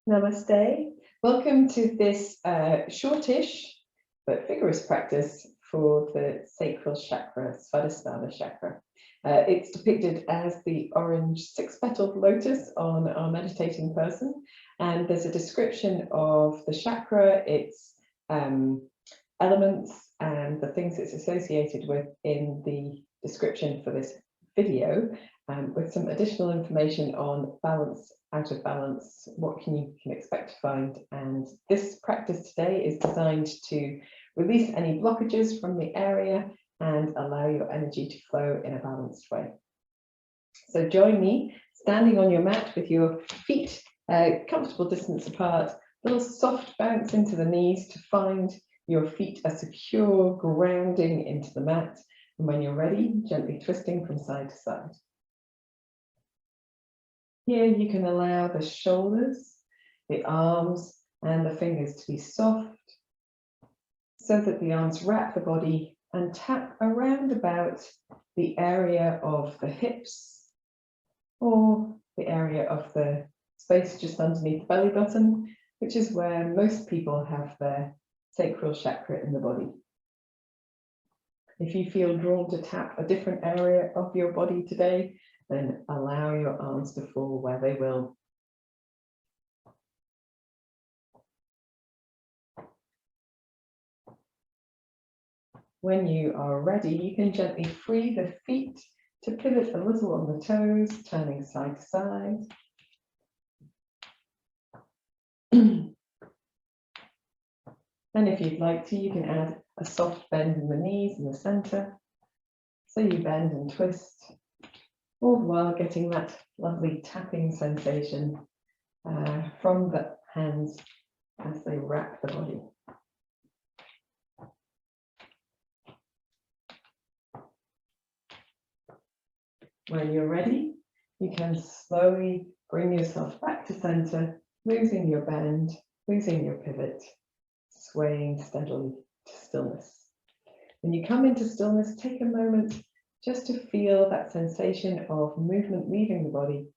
Namaste. Welcome to this shortish but vigorous practice for the Sacral Chakra, Swadhisthana chakra. It's depicted as the orange six-petalled lotus on our meditating person, and there's a description of the chakra, its elements, and the things it's associated with in the description for this video, with some additional information on balance, out of balance, what you can expect to find. And this practice today is designed to release any blockages from the area and allow your energy to flow in a balanced way. So join me standing on your mat with your feet comfortable distance apart, a little soft bounce into the knees to find your feet a secure grounding into the mat. And when you're ready, gently twisting from side to side. Here you can allow the shoulders, the arms, and the fingers to be soft, so that the arms wrap the body and tap around about the area of the hips or the area of the space just underneath the belly button, which is where most people have their sacral chakra in the body. If you feel drawn to tap a different area of your body today, then allow your arms to fall where they will. When you are ready, you can gently free the feet to pivot a little on the toes, turning side to side. And if you'd like to, you can add a soft bend in the knees in the center. So you bend and twist, all the while getting that lovely tapping sensation from the hands as they wrap the body. When you're ready, you can slowly bring yourself back to center, losing your bend, losing your pivot, swaying steadily to stillness. When you come into stillness, take a moment just to feel that sensation of movement leaving the body.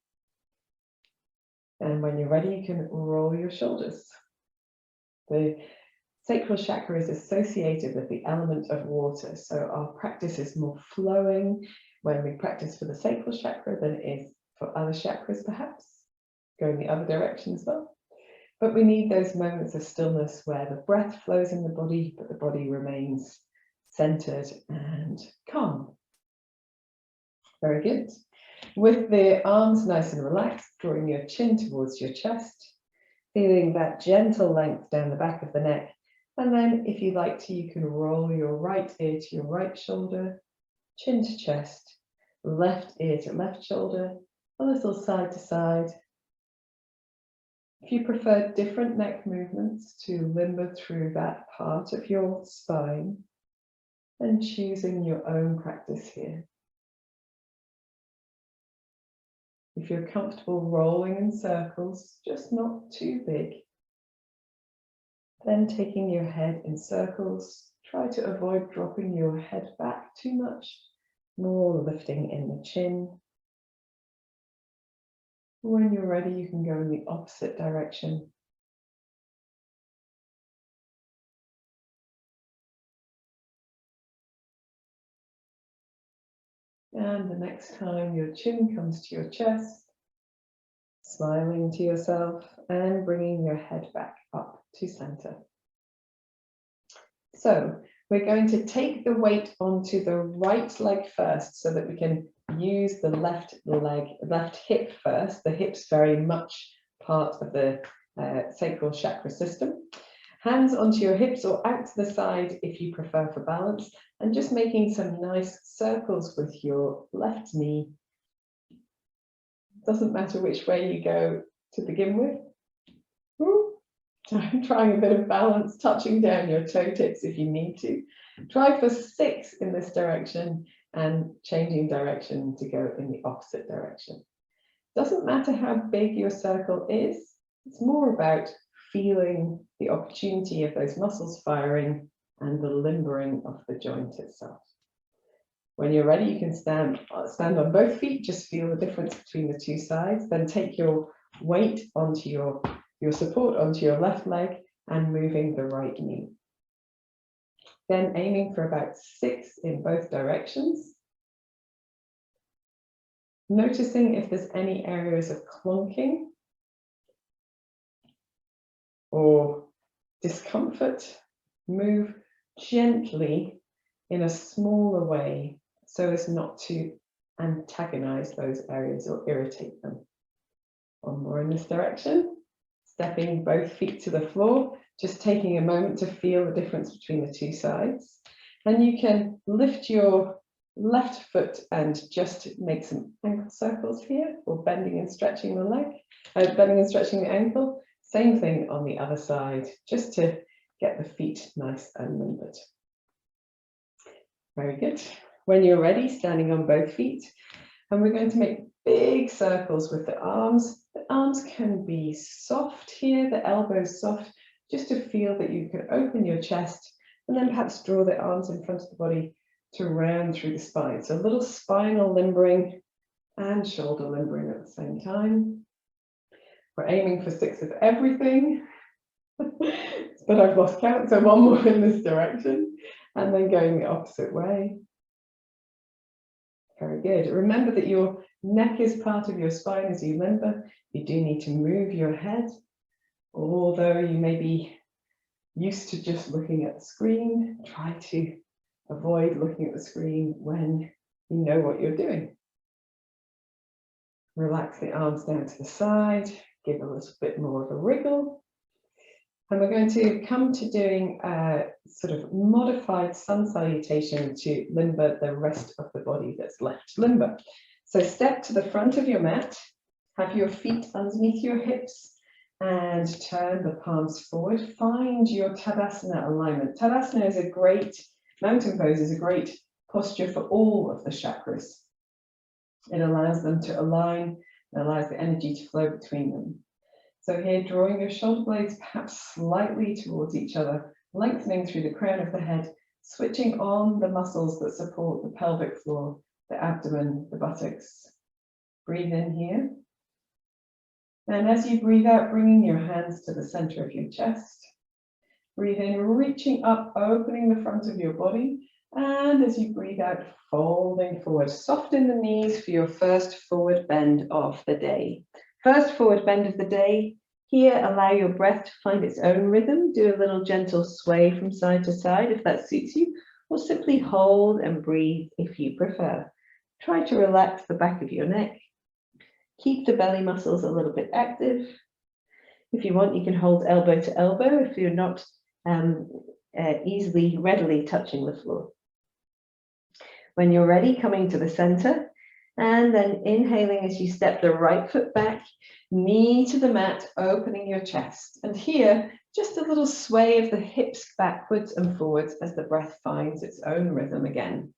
And when you're ready, you can roll your shoulders. The sacral chakra is associated with the element of water, so our practice is more flowing when we practice for the sacral chakra than it is for other chakras, perhaps, going the other direction as well. But we need those moments of stillness where the breath flows in the body, but the body remains centered and calm. Very good. With the arms nice and relaxed, drawing your chin towards your chest, feeling that gentle length down the back of the neck. And then if you like to, you can roll your right ear to your right shoulder, chin to chest, left ear to left shoulder, a little side to side. If you prefer different neck movements to limber through that part of your spine, then choosing your own practice here. If you're comfortable rolling in circles, just not too big, then taking your head in circles, try to avoid dropping your head back too much, more lifting in the chin. When you're ready, you can go in the opposite direction. And the next time your chin comes to your chest, smiling to yourself and bringing your head back up to center. So we're going to take the weight onto the right leg first so that we can use the left leg, left hip first. The hip's very much part of the sacral chakra system. Hands onto your hips or out to the side if you prefer for balance, and just making some nice circles with your left knee. Doesn't matter which way you go to begin with. I'm trying a bit of balance, touching down your toe tips if you need to. Try for 6 in this direction and changing direction to go in the opposite direction. Doesn't matter how big your circle is, it's more about feeling the opportunity of those muscles firing and the limbering of the joint itself. When you're ready, you can stand on both feet, just feel the difference between the two sides, then take your weight onto your your support onto your left leg and moving the right knee. Then aiming for about 6 in both directions. Noticing if there's any areas of clunking or discomfort. Move gently in a smaller way so as not to antagonize those areas or irritate them. One more in this direction. Stepping both feet to the floor, just taking a moment to feel the difference between the two sides. And you can lift your left foot and just make some ankle circles here, or bending and stretching the leg, bending and stretching the ankle. Same thing on the other side, just to get the feet nice and limbered. Very good. When you're ready, standing on both feet, and we're going to make big circles with the arms. The arms can be soft here, the elbows soft, just to feel that you can open your chest, and then perhaps draw the arms in front of the body to round through the spine. So a little spinal limbering and shoulder limbering at the same time. We're aiming for 6 of everything, but I've lost count, so one more in this direction, and then going the opposite way. Very good. Remember that your neck is part of your spine as you limber. You do need to move your head, although you may be used to just looking at the screen. Try to avoid looking at the screen when you know what you're doing. Relax the arms down to the side, give a little bit more of a wriggle. And we're going to come to doing a sort of modified sun salutation to limber the rest of the body that's left limber. So step to the front of your mat, have your feet underneath your hips, and turn the palms forward. Find your Tadasana alignment. Tadasana is a great, mountain pose is a great posture for all of the chakras. It allows them to align, it allows the energy to flow between them. So here, drawing your shoulder blades perhaps slightly towards each other, lengthening through the crown of the head, switching on the muscles that support the pelvic floor, the abdomen, the buttocks. Breathe in here. And as you breathe out, bringing your hands to the center of your chest. Breathe in, reaching up, opening the front of your body. And as you breathe out, folding forward. Soften the knees for your first forward bend of the day. First forward bend of the day. Here, allow your breath to find its own rhythm. Do a little gentle sway from side to side if that suits you, or simply hold and breathe if you prefer. Try to relax the back of your neck. Keep the belly muscles a little bit active. If you want, you can hold elbow to elbow if you're not readily touching the floor. When you're ready, coming to the center, and then inhaling as you step the right foot back, knee to the mat, opening your chest. And here, just a little sway of the hips backwards and forwards as the breath finds its own rhythm again.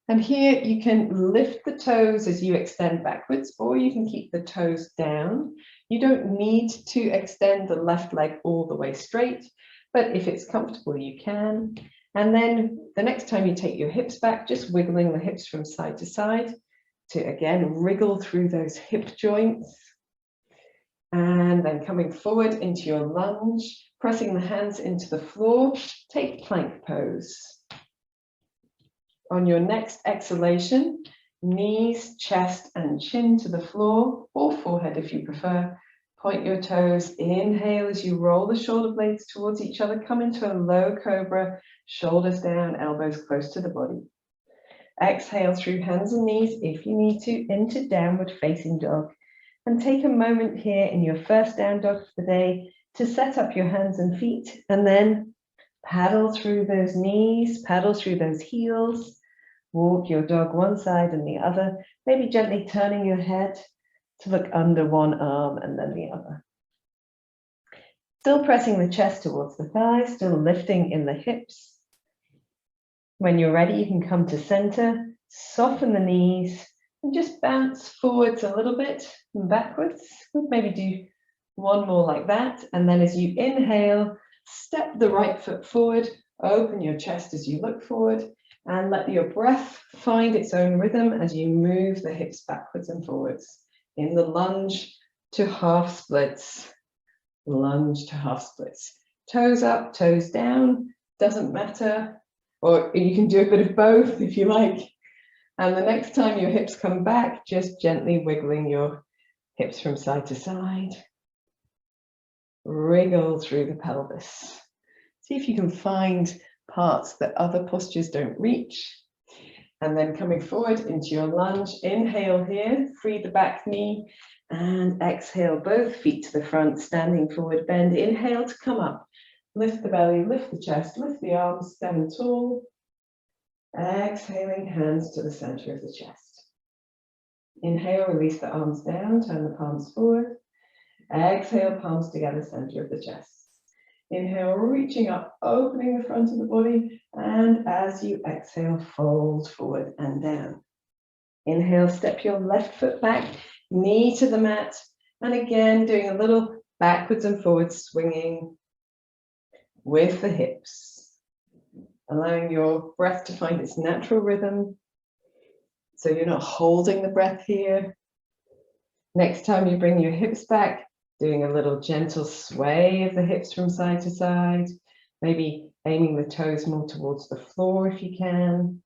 And here you can lift the toes as you extend backwards, or you can keep the toes down. You don't need to extend the left leg all the way straight, but if it's comfortable, you can. And then the next time you take your hips back, just wiggling the hips from side to side to again wriggle through those hip joints. And then coming forward into your lunge, pressing the hands into the floor, take plank pose. On your next exhalation, knees, chest, and chin to the floor, or forehead if you prefer. Point your toes, inhale as you roll the shoulder blades towards each other, come into a low cobra, shoulders down, elbows close to the body. Exhale through hands and knees if you need to, into downward facing dog. And take a moment here in your first down dog for the day to set up your hands and feet, and then paddle through those knees, paddle through those heels. Walk your dog one side and the other, maybe gently turning your head to look under one arm and then the other. Still pressing the chest towards the thighs, still lifting in the hips. When you're ready, you can come to center, soften the knees, and just bounce forwards a little bit and backwards. Maybe do one more like that. And then as you inhale, step the right foot forward, open your chest as you look forward, and let your breath find its own rhythm as you move the hips backwards and forwards. in the lunge to half splits. Lunge to half splits. Toes up, toes down, doesn't matter. Or you can do a bit of both if you like. And the next time your hips come back, just gently wiggling your hips from side to side. Wriggle through the pelvis. See if you can find parts that other postures don't reach. And then coming forward into your lunge, inhale here, free the back knee, and exhale both feet to the front, standing forward, bend. Inhale to come up. Lift the belly, lift the chest, lift the arms, stand tall. Exhaling, hands to the center of the chest. Inhale, release the arms down, turn the palms forward. Exhale, palms together, center of the chest. Inhale, reaching up, opening the front of the body, and as you exhale, fold forward and down. Inhale, step your left foot back, knee to the mat, and again, doing a little backwards and forwards swinging with the hips, allowing your breath to find its natural rhythm, so you're not holding the breath here. Next time you bring your hips back, doing a little gentle sway of the hips from side to side, maybe aiming the toes more towards the floor if you can.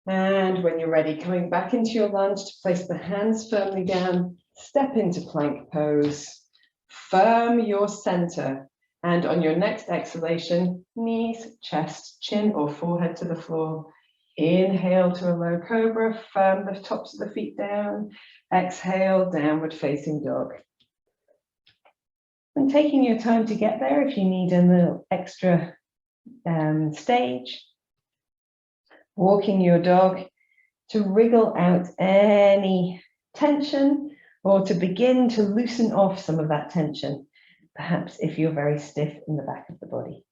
And when you're ready, coming back into your lunge to place the hands firmly down, step into plank pose, firm your center, and on your next exhalation, knees, chest, chin or forehead to the floor. Inhale to a low cobra, firm the tops of the feet down. Exhale, downward facing dog. And taking your time to get there, if you need a little extra stage, walking your dog to wriggle out any tension or to begin to loosen off some of that tension, perhaps if you're very stiff in the back of the body.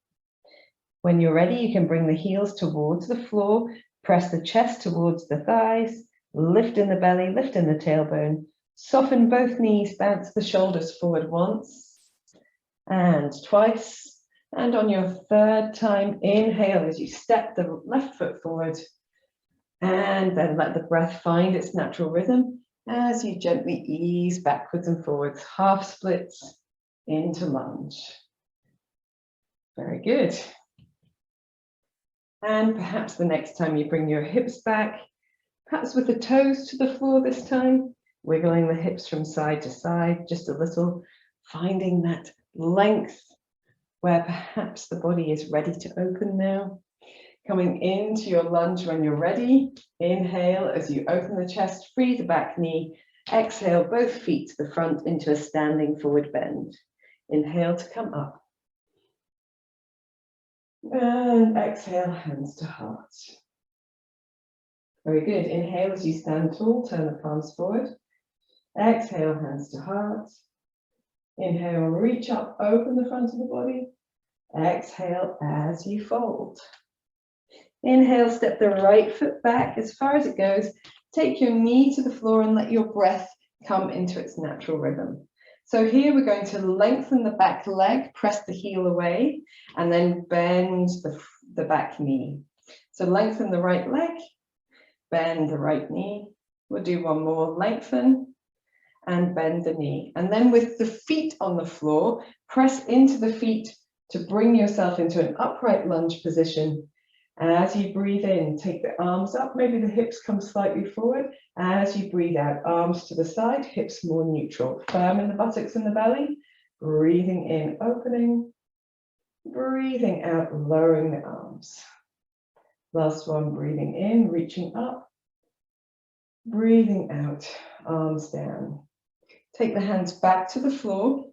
When you're ready, you can bring the heels towards the floor, press the chest towards the thighs, lift in the belly, lift in the tailbone, soften both knees, bounce the shoulders forward once and twice. And on your third time, inhale as you step the left foot forward, and then let the breath find its natural rhythm as you gently ease backwards and forwards, half splits into lunge. Very good. And perhaps the next time you bring your hips back, perhaps with the toes to the floor this time, wiggling the hips from side to side, just a little, finding that length where perhaps the body is ready to open now. Coming into your lunge when you're ready. Inhale as you open the chest, free the back knee. Exhale, both feet to the front into a standing forward bend. Inhale to come up. And exhale, hands to heart. Very good. Inhale as you stand tall, turn the palms forward. Exhale, hands to heart. Inhale, reach up, open the front of the body. Exhale as you fold. Inhale, step the right foot back as far as it goes. Take your knee to the floor and let your breath come into its natural rhythm. So here we're going to lengthen the back leg, press the heel away, and then bend the back knee. So lengthen the right leg, bend the right knee. We'll do one more, lengthen and bend the knee. And then with the feet on the floor, press into the feet to bring yourself into an upright lunge position. As you breathe in, take the arms up, maybe the hips come slightly forward. As you breathe out, arms to the side, hips more neutral, firm in the buttocks and the belly. Breathing in, opening. Breathing out, lowering the arms. Last one, breathing in, reaching up. Breathing out, arms down. Take the hands back to the floor.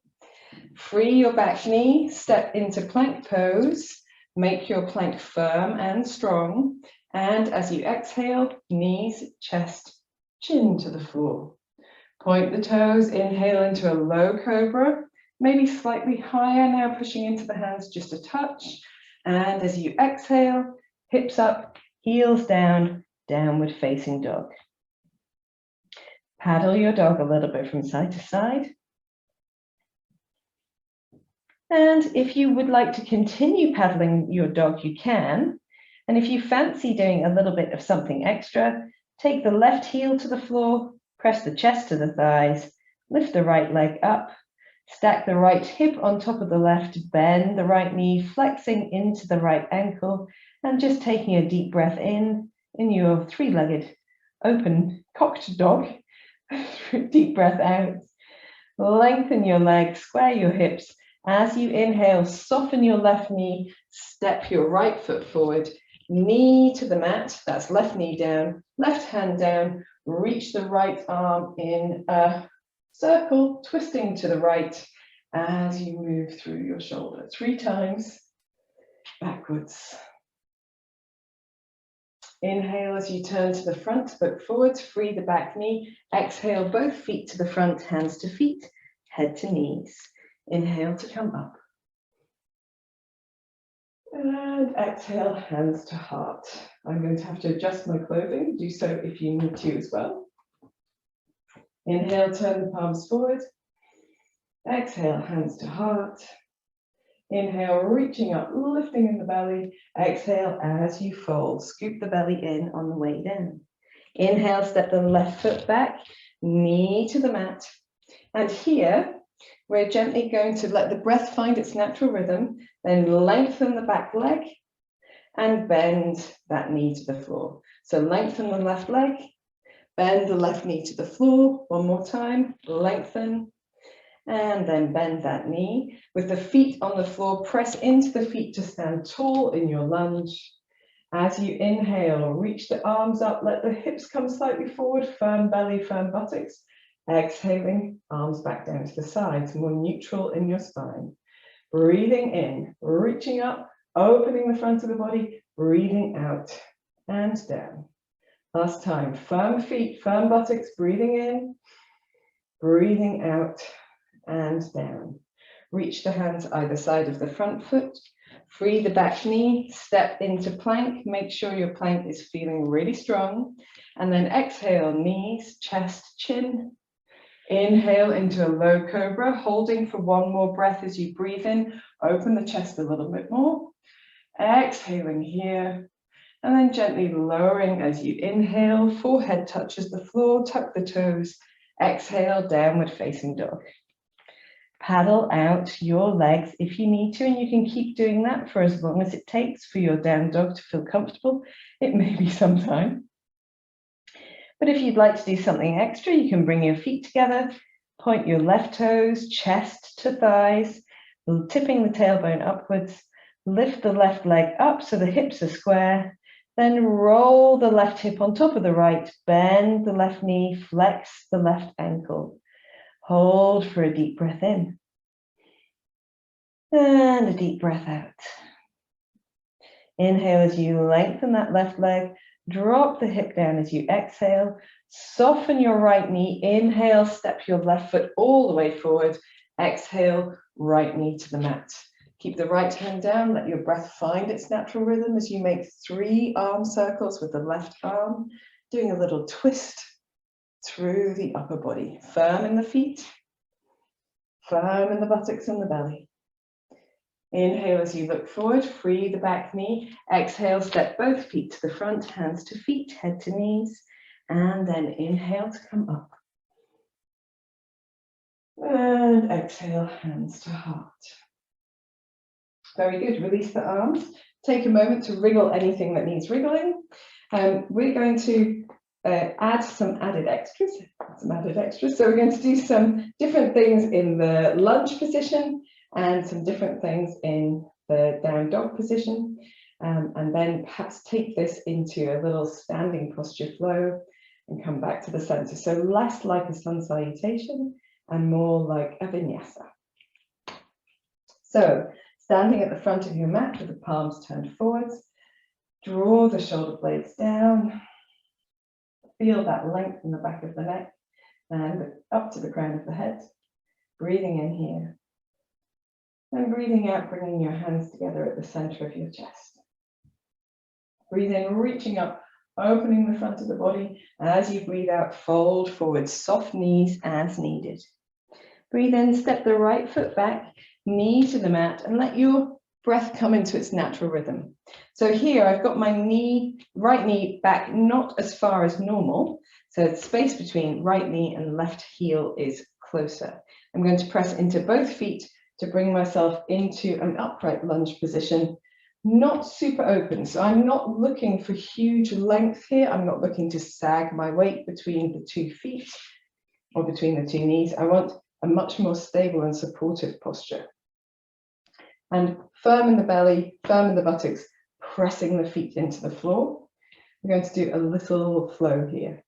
Free your back knee, step into plank pose. Make your plank firm and strong. And as you exhale, knees, chest, chin to the floor. Point the toes, inhale into a low cobra, maybe slightly higher now, pushing into the hands just a touch. And as you exhale, hips up, heels down, downward facing dog. Paddle your dog a little bit from side to side. And if you would like to continue paddling your dog, you can. And if you fancy doing a little bit of something extra, take the left heel to the floor, Press the chest to the thighs, lift the right leg up, stack the right hip on top of the left, bend the right knee, flexing into the right ankle, and just taking a deep breath in your three-legged open cocked dog. Deep breath out. Lengthen your legs, square your hips. As you inhale, soften your left knee, step your right foot forward, knee to the mat, that's left knee down, left hand down, reach the right arm in a circle, twisting to the right as you move through your shoulder. 3 times, backwards. Inhale as you turn to the front, look forwards, free the back knee. Exhale, both feet to the front, hands to feet, head to knees. Inhale to come up. And exhale, hands to heart. I'm going to have to adjust my clothing. Do so if you need to as well. Inhale, turn the palms forward. Exhale, hands to heart. Inhale, reaching up, lifting in the belly. Exhale as you fold. Scoop the belly in on the way down. Inhale, step the left foot back, knee to the mat. And here, we're gently going to let the breath find its natural rhythm, then lengthen the back leg and bend that knee to the floor. So lengthen the left leg, bend the left knee to the floor. One more time, lengthen. And then bend that knee. With the feet on the floor, press into the feet to stand tall in your lunge. As you inhale, reach the arms up, let the hips come slightly forward, firm belly, firm buttocks. Exhaling, arms back down to the sides, more neutral in your spine. Breathing in, reaching up, opening the front of the body, breathing out and down. Last time, firm feet, firm buttocks, breathing in, breathing out, and down. Reach the hands either side of the front foot. Free the back knee, step into plank. Make sure your plank is feeling really strong. And then exhale, knees, chest, chin. Inhale into a low cobra, holding for one more breath as you breathe in. Open the chest a little bit more. Exhaling here. And then gently lowering as you inhale. Forehead touches the floor, tuck the toes. Exhale, downward facing dog. Paddle out your legs if you need to, and you can keep doing that for as long as it takes for your down dog to feel comfortable. It may be some time. But if you'd like to do something extra, you can bring your feet together, point your left toes, chest to thighs, tipping the tailbone upwards, lift the left leg up so the hips are square, then roll the left hip on top of the right, bend the left knee, flex the left ankle. Hold for a deep breath in. And a deep breath out. Inhale as you lengthen that left leg. Drop the hip down as you exhale. Soften your right knee. Inhale, step your left foot all the way forward. Exhale, right knee to the mat. Keep the right hand down. Let your breath find its natural rhythm as you make 3 arm circles with the left arm, doing a little twist through the upper body. Firm in the feet, firm in the buttocks and the belly. Inhale as you look forward, free the back knee. Exhale, step both feet to the front, hands to feet, head to knees. And then inhale to come up. And exhale, hands to heart. Very good, release the arms. Take a moment to wriggle anything that needs wriggling. We're going to add some added extras. So we're going to do some different things in the lunge position and some different things in the down dog position. And then perhaps take this into a little standing posture flow and come back to the center. So less like a sun salutation and more like a vinyasa. So standing at the front of your mat with the palms turned forwards, draw the shoulder blades down. Feel that length in the back of the neck and up to the crown of the head. Breathing in here. And breathing out, bringing your hands together at the center of your chest. Breathe in, reaching up, opening the front of the body. As you breathe out, fold forward, soft knees as needed. Breathe in, step the right foot back, knee to the mat, and let your breath come into its natural rhythm. So here I've got my right knee back not as far as normal. So the space between right knee and left heel is closer. I'm going to press into both feet to bring myself into an upright lunge position, not super open. So I'm not looking for huge length here. I'm not looking to sag my weight between the 2 feet or between the 2 knees. I want a much more stable and supportive posture. And firm in the belly, firm in the buttocks, pressing the feet into the floor. We're going to do a little flow here.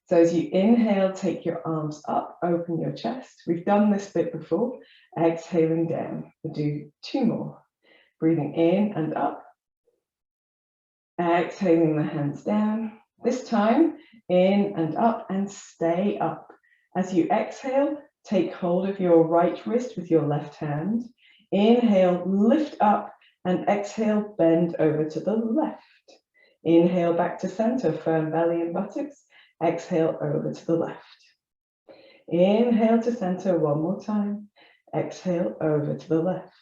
So as you inhale, take your arms up, open your chest. We've done this bit before. Exhaling down. We'll do 2 more. Breathing in and up. Exhaling the hands down. This time, in and up, and stay up. As you exhale, take hold of your right wrist with your left hand. Inhale, lift up, and exhale, bend over to the left. Inhale back to center, firm belly and buttocks. Exhale over to the left. Inhale to center 1 more time. Exhale over to the left.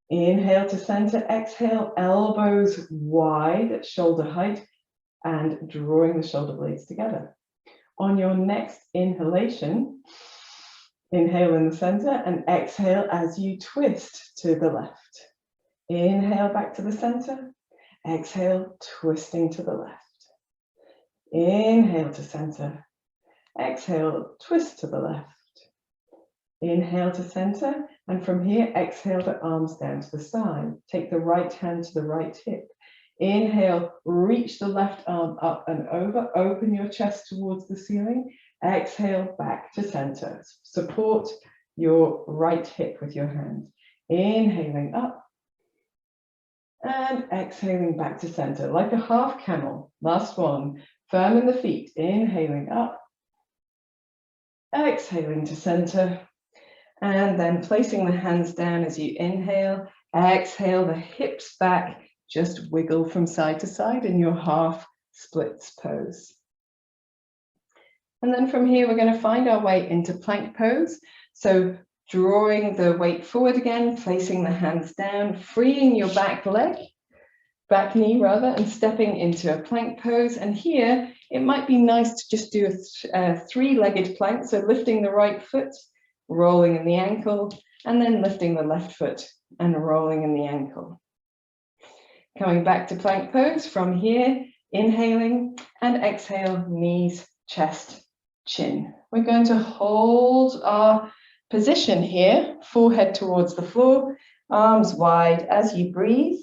Inhale to center, exhale, elbows wide at shoulder height and drawing the shoulder blades together. On your next inhalation, inhale in the center and exhale as you twist to the left. Inhale back to the center, exhale, twisting to the left. Inhale to center, exhale, twist to the left. Inhale to center, and from here, exhale the arms down to the side. Take the right hand to the right hip. Inhale, reach the left arm up and over, open your chest towards the ceiling. Exhale, back to center. Support your right hip with your hand. Inhaling up and exhaling back to center, like a half camel. Last one, firm in the feet, inhaling up, exhaling to center, and then placing the hands down as you inhale, exhale the hips back, just wiggle from side to side in your half splits pose. And then from here, we're going to find our way into plank pose. So drawing the weight forward again, placing the hands down, freeing your back knee rather, and stepping into a plank pose. And here, it might be nice to just do a 3-legged plank. So lifting the right foot, rolling in the ankle, and then lifting the left foot and rolling in the ankle. Coming back to plank pose from here, inhaling and exhale, knees, chest, chin. We're going to hold our position here, forehead towards the floor, arms wide as you breathe.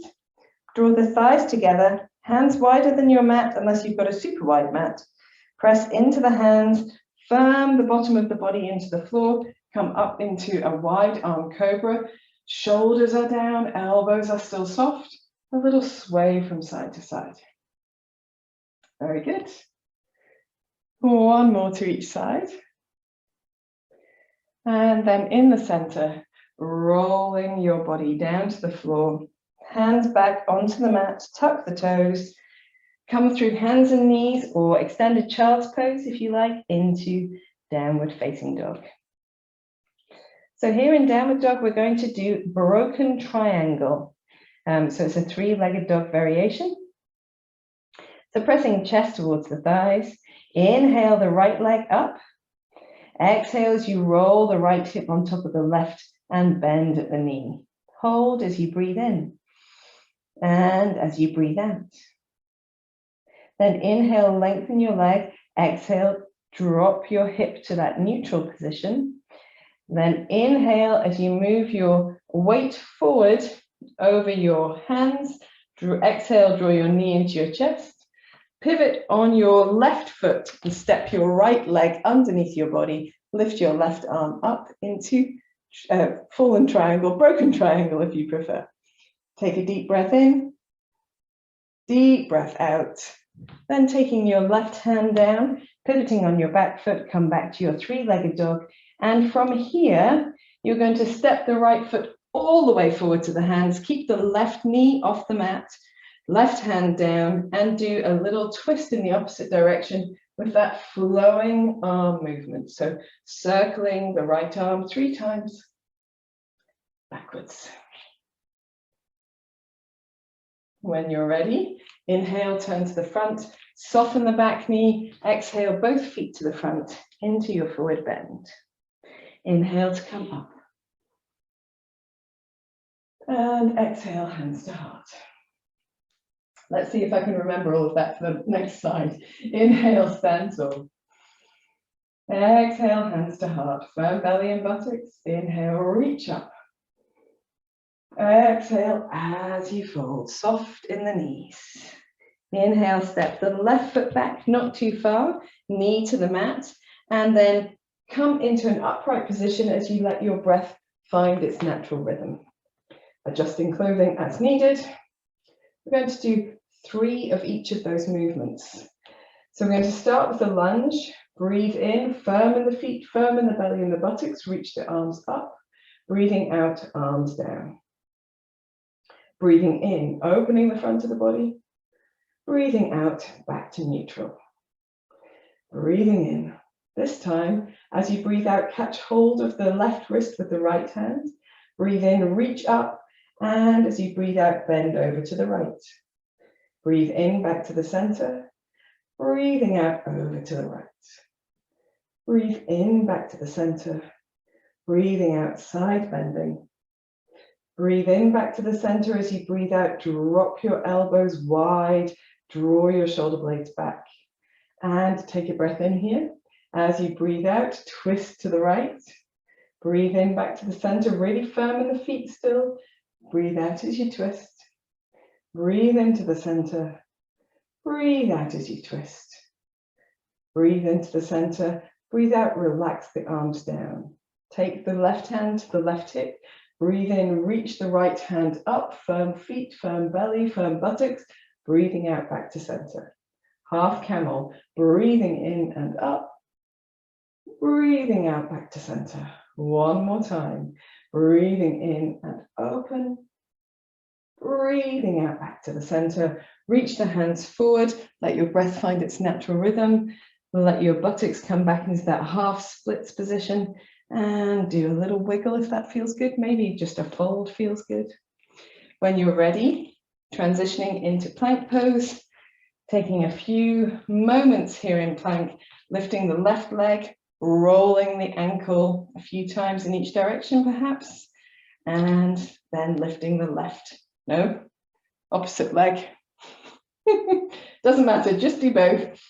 Draw the thighs together, hands wider than your mat unless you've got a super wide mat. Press into the hands, firm the bottom of the body into the floor, come up into a wide arm cobra. Shoulders are down, elbows are still soft. A little sway from side to side. Very good. 1 more to each side. And then in the center, rolling your body down to the floor, hands back onto the mat, tuck the toes, come through hands and knees or extended child's pose if you like, into downward facing dog. So here in downward dog, we're going to do broken triangle. So it's a 3-legged dog variation. So pressing chest towards the thighs, inhale the right leg up. Exhale as you roll the right hip on top of the left and bend at the knee. Hold as you breathe in and as you breathe out. Then inhale, lengthen your leg. Exhale, drop your hip to that neutral position. Then inhale as you move your weight forward over your hands. Exhale, draw your knee into your chest. Pivot on your left foot and step your right leg underneath your body. Lift your left arm up into fallen triangle, broken triangle if you prefer. Take a deep breath in, deep breath out. Then taking your left hand down, pivoting on your back foot, come back to your 3-legged dog. And from here, you're going to step the right foot all the way forward to the hands. Keep the left knee off the mat, left hand down, and do a little twist in the opposite direction with that flowing arm movement. So circling the right arm 3 times backwards. When you're ready, inhale, turn to the front, soften the back knee, exhale, both feet to the front into your forward bend. Inhale to come up. And exhale, hands to heart. Let's see if I can remember all of that for the next side. Inhale, stand tall. Exhale, hands to heart. Firm belly and buttocks. Inhale, reach up. Exhale as you fold, soft in the knees. Inhale, step the left foot back, not too far, knee to the mat, and then come into an upright position as you let your breath find its natural rhythm. Adjusting clothing as needed. We're going to do 3 of each of those movements. So we're going to start with the lunge. Breathe in, firm in the feet, firm in the belly and the buttocks, reach the arms up. Breathing out, arms down. Breathing in, opening the front of the body. Breathing out, back to neutral. Breathing in. This time, as you breathe out, catch hold of the left wrist with the right hand. Breathe in, reach up, and as you breathe out, bend over to the right. Breathe in, back to the center. Breathing out, over to the right. Breathe in, back to the center. Breathing out, side bending. Breathe in, back to the center. As you breathe out, drop your elbows wide, draw your shoulder blades back. And take a breath in here. As you breathe out, twist to the right. Breathe in, back to the center, really firm in the feet still. Breathe out as you twist. Breathe into the center. Breathe out as you twist. Breathe into the center. Breathe out, relax the arms down. Take the left hand to the left hip. Breathe in, reach the right hand up, firm feet, firm belly, firm buttocks. Breathing out, back to center. Half camel, breathing in and up. Breathing out, back to center. One more time. Breathing in and open. Breathing out, back to the center. Reach the hands forward. Let your breath find its natural rhythm. Let your buttocks come back into that half splits position. And do a little wiggle if that feels good. Maybe just a fold feels good. When you're ready, transitioning into plank pose. Taking a few moments here in plank. Lifting the left leg. Rolling the ankle a few times in each direction perhaps, and then lifting the left, no, opposite leg. Doesn't matter, just do both.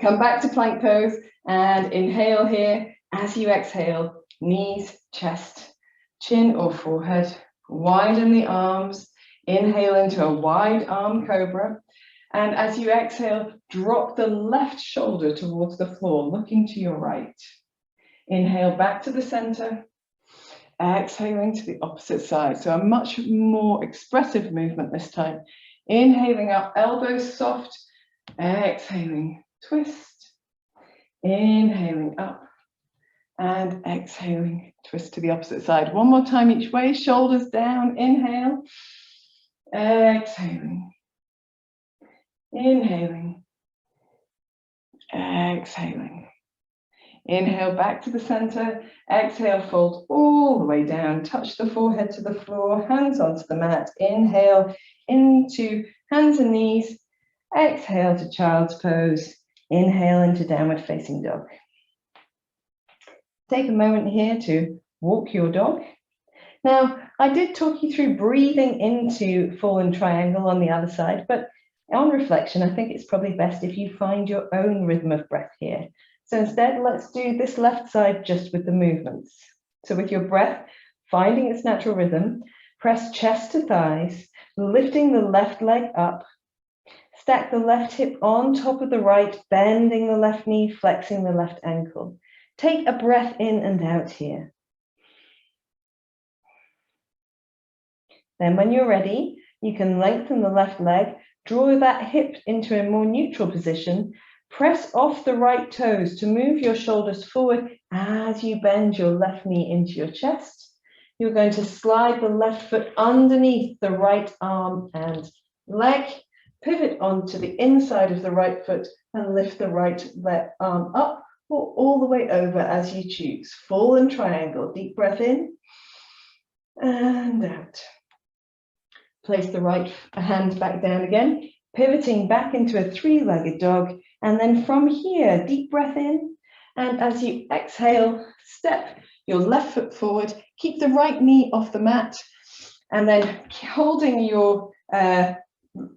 Come back to plank pose and inhale here. As you exhale, knees, chest, chin or forehead, widen the arms. Inhale into a wide arm cobra. And as you exhale, drop the left shoulder towards the floor, looking to your right. Inhale back to the center. Exhaling to the opposite side. So a much more expressive movement this time. Inhaling up, elbows soft. Exhaling, twist. Inhaling up. And exhaling, twist to the opposite side. One more time each way, shoulders down. Inhale. Exhaling. Inhaling, exhaling. Inhale back to the center, exhale, fold all the way down, touch the forehead to the floor, hands onto the mat. Inhale into hands and knees, exhale to child's pose, inhale into downward facing dog. Take a moment here to walk your dog. Now, I did talk you through breathing into fallen triangle on the other side, but on reflection, I think it's probably best if you find your own rhythm of breath here. So instead, let's do this left side just with the movements. So with your breath, finding its natural rhythm, press chest to thighs, lifting the left leg up, stack the left hip on top of the right, bending the left knee, flexing the left ankle. Take a breath in and out here. Then when you're ready, you can lengthen the left leg, draw that hip into a more neutral position, press off the right toes to move your shoulders forward as you bend your left knee into your chest. You're going to slide the left foot underneath the right arm and leg, pivot onto the inside of the right foot and lift the right arm up or all the way over as you choose. Fallen triangle, deep breath in and out. Place the right hand back down again, pivoting back into a three-legged dog. And then from here, deep breath in. And as you exhale, step your left foot forward, keep the right knee off the mat, and then holding your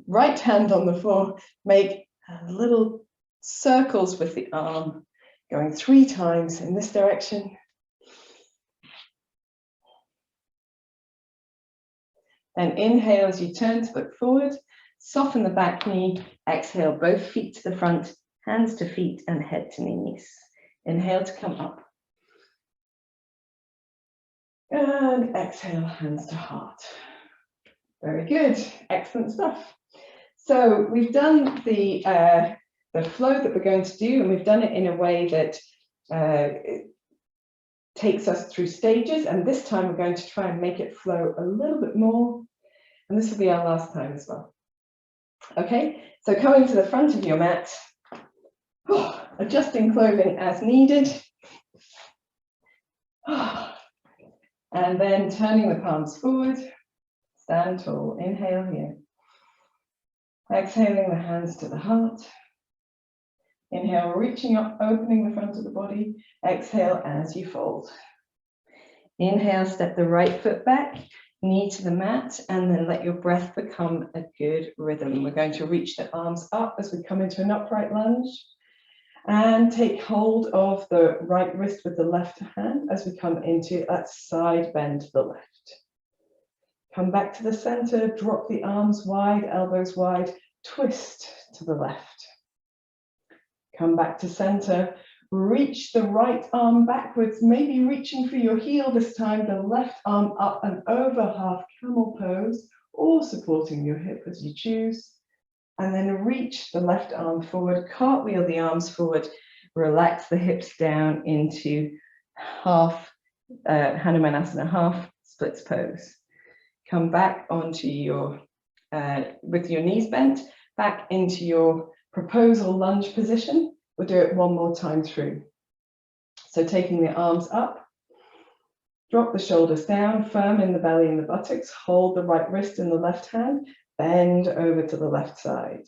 right hand on the floor, make little circles with the arm, going 3 times in this direction. And inhale as you turn to look forward, soften the back knee, exhale both feet to the front, hands to feet and head to knees. Inhale to come up. And exhale, hands to heart. Very good, excellent stuff. So we've done the flow that we're going to do, and we've done it in a way that it takes us through stages, and this time we're going to try and make it flow a little bit more, and this will be our last time as well. Okay, so coming to the front of your mat, adjusting clothing as needed, and then turning the palms forward, stand tall, inhale here. Exhaling the hands to the heart. Inhale, reaching up, opening the front of the body. Exhale as you fold. Inhale, step the right foot back, knee to the mat, and then let your breath become a good rhythm. We're going to reach the arms up as we come into an upright lunge. And take hold of the right wrist with the left hand as we come into that side bend to the left. Come back to the center, drop the arms wide, elbows wide, twist to the left. Come back to center, reach the right arm backwards, maybe reaching for your heel this time, the left arm up and over, half camel pose, or supporting your hip as you choose. And then reach the left arm forward, cartwheel the arms forward, relax the hips down into half Hanumanasana, half splits pose. Come back onto your, with your knees bent, back into your proposal lunge position. We'll do it one more time through. So taking the arms up, drop the shoulders down, firm in the belly and the buttocks, hold the right wrist in the left hand, bend over to the left side.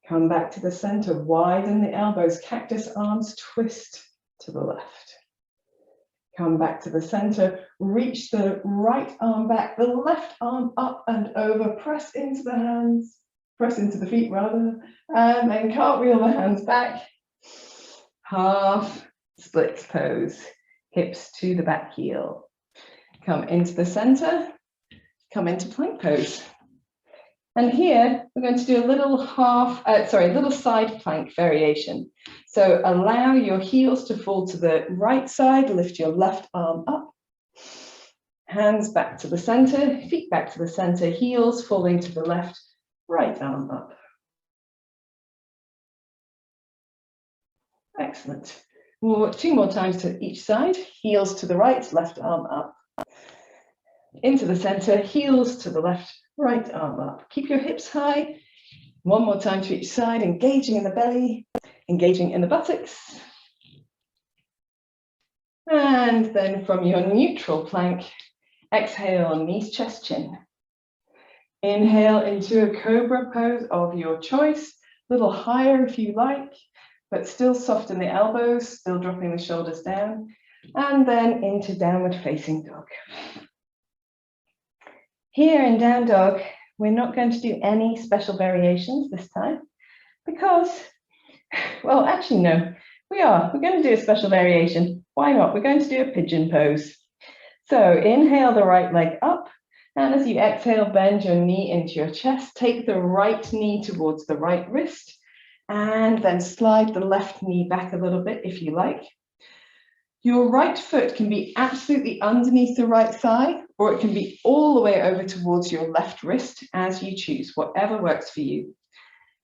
Come back to the center, widen the elbows, cactus arms, twist to the left. Come back to the center, reach the right arm back, the left arm up and over, press into the hands, press into the feet rather, and then cartwheel the hands back, half splits pose, hips to the back heel. Come into the center, come into plank pose. And here we're going to do a little little side plank variation. So allow your heels to fall to the right side, lift your left arm up, hands back to the center, feet back to the center, heels falling to the left, right arm up. Excellent. We'll work 2 more times to each side, heels to the right, left arm up, into the center, heels to the left, right arm up. Keep your hips high. 1 more time to each side, engaging in the belly, engaging in the buttocks. And then from your neutral plank, exhale, knees, chest, chin. Inhale into a cobra pose of your choice, a little higher if you like, but still soften the elbows, still dropping the shoulders down, and then into downward facing dog. Here in down dog, we're not going to do any special variations this time because, well, actually, no, we are. We're going to do a special variation. Why not? We're going to do a pigeon pose. So inhale the right leg up, and as you exhale, bend your knee into your chest. Take the right knee towards the right wrist, and then slide the left knee back a little bit if you like. Your right foot can be absolutely underneath the right thigh, or it can be all the way over towards your left wrist, as you choose, whatever works for you.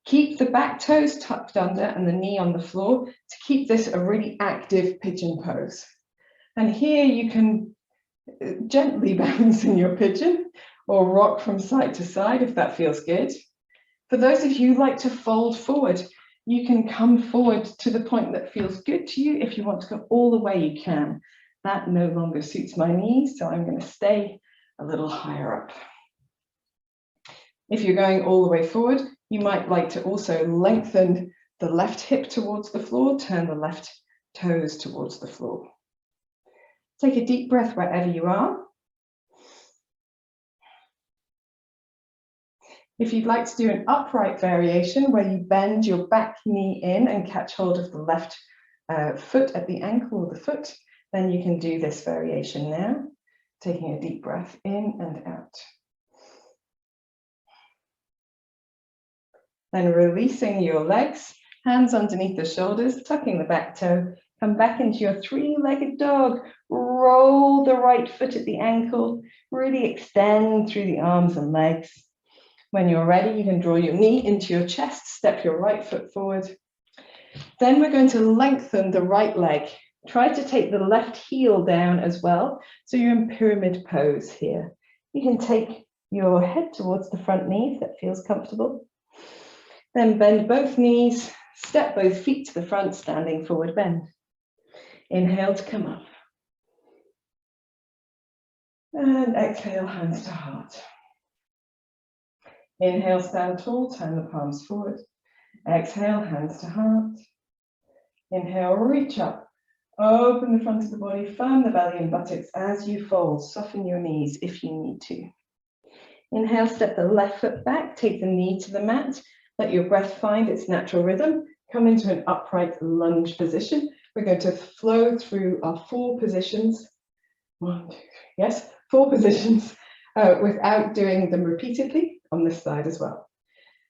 Keep the back toes tucked under and the knee on the floor to keep this a really active pigeon pose. And here you can gently bounce in your pigeon or rock from side to side if that feels good. For those of you who like to fold forward, you can come forward to the point that feels good to you. If you want to go all the way, you can. That no longer suits my knees, so I'm going to stay a little higher up. If you're going all the way forward, you might like to also lengthen the left hip towards the floor, turn the left toes towards the floor. Take a deep breath wherever you are. If you'd like to do an upright variation where you bend your back knee in and catch hold of the left foot at the ankle or the foot, then you can do this variation now, taking a deep breath in and out. Then releasing your legs, hands underneath the shoulders, tucking the back toe, come back into your three-legged dog. Roll the right foot at the ankle, really extend through the arms and legs. When you're ready, you can draw your knee into your chest, step your right foot forward. Then we're going to lengthen the right leg. Try to take the left heel down as well, so you're in pyramid pose here. You can take your head towards the front knee if that feels comfortable. Then bend both knees, step both feet to the front, standing forward bend. Inhale to come up. And exhale, hands to heart. Inhale, stand tall, turn the palms forward. Exhale, hands to heart. Inhale, reach up. Open the front of the body, firm the belly and buttocks as you fold. Soften your knees if you need to. Inhale, step the left foot back, take the knee to the mat. Let your breath find its natural rhythm. Come into an upright lunge position. We're going to flow through our 4 positions. 1, 2, 3, yes, 4 positions without doing them repeatedly on this side as well.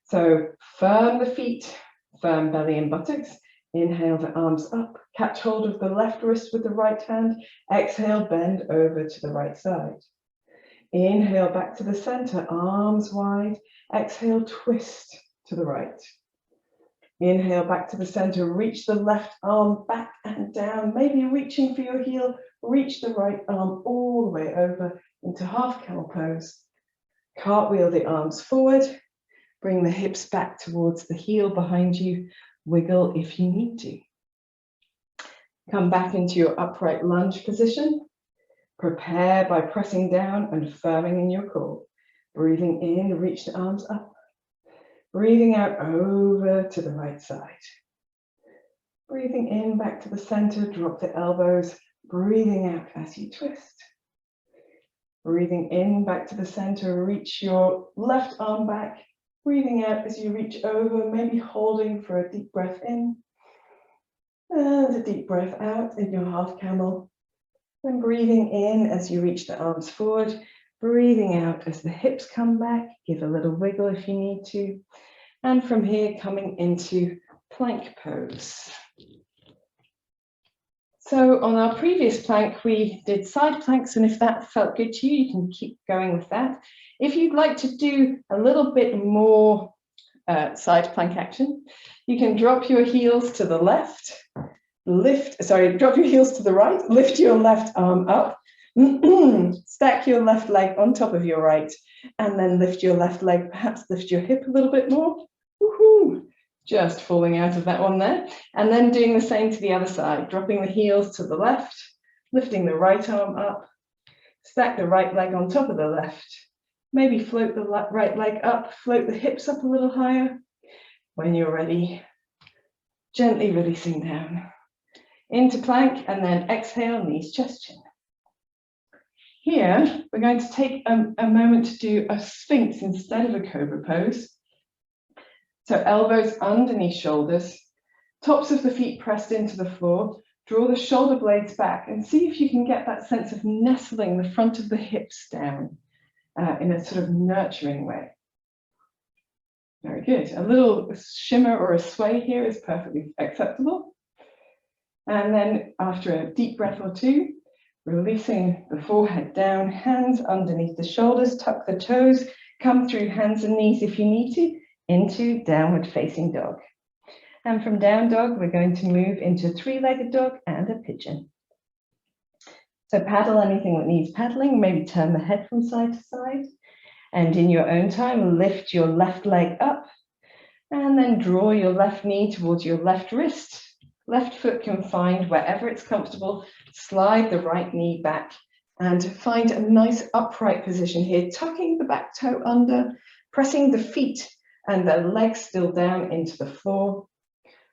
So firm the feet, firm belly and buttocks. Inhale the arms up, catch hold of the left wrist with the right hand. Exhale, bend over to the right side. Inhale back to the center, arms wide. Exhale, twist to the right. Inhale back to the center, reach the left arm back and down, maybe reaching for your heel. Reach the right arm all the way over into half camel pose. Cartwheel the arms forward. Bring the hips back towards the heel behind you. Wiggle if you need to. Come back into your upright lunge position. Prepare by pressing down and firming in your core. Breathing in, reach the arms up. Breathing out over to the right side. Breathing in back to the center, drop the elbows. Breathing out as you twist. Breathing in back to the center, reach your left arm back. Breathing out as you reach over, maybe holding for a deep breath in. And a deep breath out in your half camel. And breathing in as you reach the arms forward. Breathing out as the hips come back. Give a little wiggle if you need to. And from here, coming into plank pose. So on our previous plank, we did side planks, and if that felt good to you, you can keep going with that. If you'd like to do a little bit more side plank action, you can drop your heels to the left, drop your heels to the right, lift your left arm up, stack your left leg on top of your right, and then lift your left leg, perhaps lift your hip a little bit more. Woohoo! Just falling out of that one there. And then doing the same to the other side, dropping the heels to the left, lifting the right arm up, stack the right leg on top of the left, maybe float the right leg up, float the hips up a little higher. When you're ready, gently releasing down into plank, and then exhale, knees, chest, chin. Here, we're going to take a moment to do a Sphinx instead of a Cobra pose. So elbows underneath shoulders, tops of the feet pressed into the floor, draw the shoulder blades back and see if you can get that sense of nestling the front of the hips down in a sort of nurturing way. Very good. A little shimmer or a sway here is perfectly acceptable. And then after a deep breath or two, releasing the forehead down, hands underneath the shoulders, tuck the toes, come through hands and knees if you need to, into downward facing dog. And from down dog, we're going to move into three-legged dog and a pigeon. So paddle anything that needs paddling, maybe turn the head from side to side. And in your own time, lift your left leg up and then draw your left knee towards your left wrist. Left foot can find wherever it's comfortable. Slide the right knee back and find a nice upright position here, tucking the back toe under, pressing the feet and the legs still down into the floor,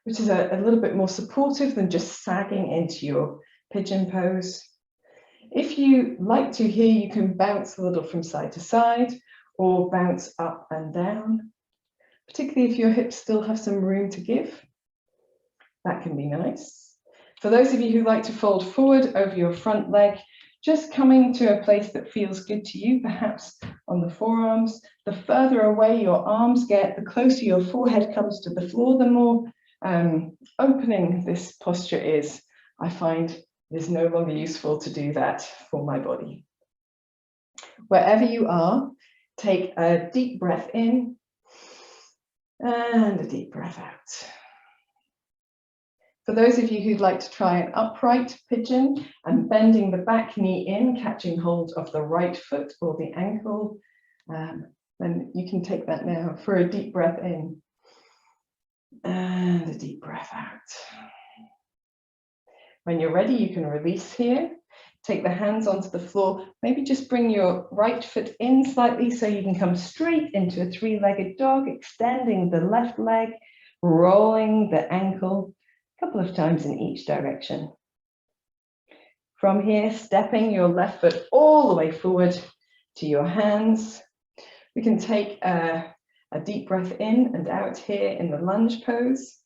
which is a little bit more supportive than just sagging into your pigeon pose. If you like to here, you can bounce a little from side to side or bounce up and down, particularly if your hips still have some room to give. That can be nice. For those of you who like to fold forward over your front leg, just coming to a place that feels good to you, perhaps on the forearms. The further away your arms get, the closer your forehead comes to the floor, the more opening this posture is. I find it is no longer useful to do that for my body. Wherever you are, take a deep breath in and a deep breath out. For those of you who'd like to try an upright pigeon and bending the back knee in, catching hold of the right foot or the ankle, then you can take that now for a deep breath in and a deep breath out. When you're ready, you can release here. Take the hands onto the floor. Maybe just bring your right foot in slightly so you can come straight into a three-legged dog, extending the left leg, rolling the ankle a couple of times in each direction. From here, stepping your left foot all the way forward to your hands. We can take a deep breath in and out here in the lunge pose.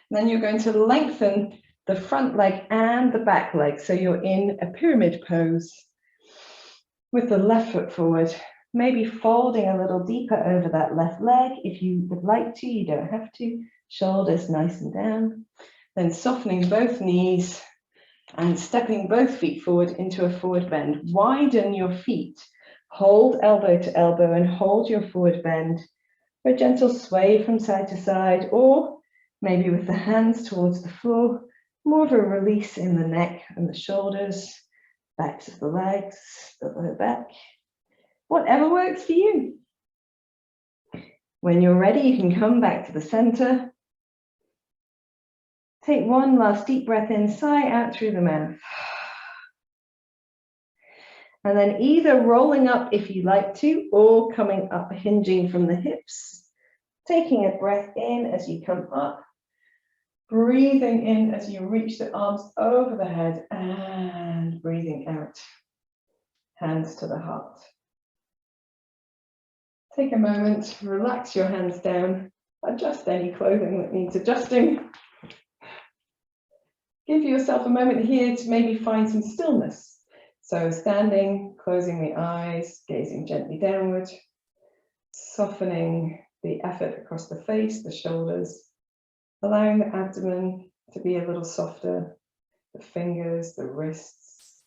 And then you're going to lengthen the front leg and the back leg. So you're in a pyramid pose with the left foot forward, maybe folding a little deeper over that left leg. If you would like to, you don't have to. Shoulders nice and down. Then softening both knees and stepping both feet forward into a forward bend. Widen your feet. Hold elbow to elbow and hold your forward bend for a gentle sway from side to side, or maybe with the hands towards the floor, more of a release in the neck and the shoulders, backs of the legs, the lower back, whatever works for you. When you're ready, you can come back to the center. Take one last deep breath in, sigh out through the mouth. And then either rolling up if you like to, or coming up, hinging from the hips. Taking a breath in as you come up. Breathing in as you reach the arms over the head and breathing out. Hands to the heart. Take a moment, relax your hands down, adjust any clothing that needs adjusting. Give yourself a moment here to maybe find some stillness. So standing, closing the eyes, gazing gently downward, softening the effort across the face, the shoulders, allowing the abdomen to be a little softer, the fingers, the wrists.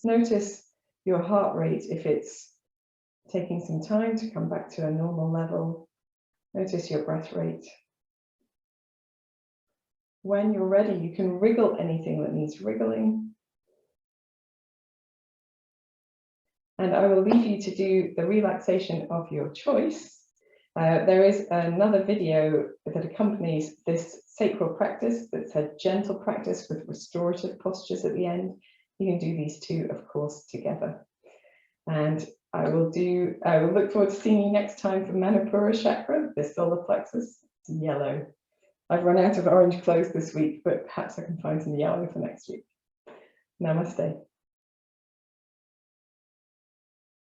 Notice your heart rate if it's taking some time to come back to a normal level. Notice your breath rate. When you're ready, you can wriggle anything that needs wriggling. And I will leave you to do the relaxation of your choice. There is another video that accompanies this sacral practice that's a gentle practice with restorative postures at the end. You can do these two, of course, together. And I will look forward to seeing you next time for Manipura Chakra, the solar plexus. It's yellow. I've run out of orange clothes this week, but perhaps I can find some yellow for next week. Namaste.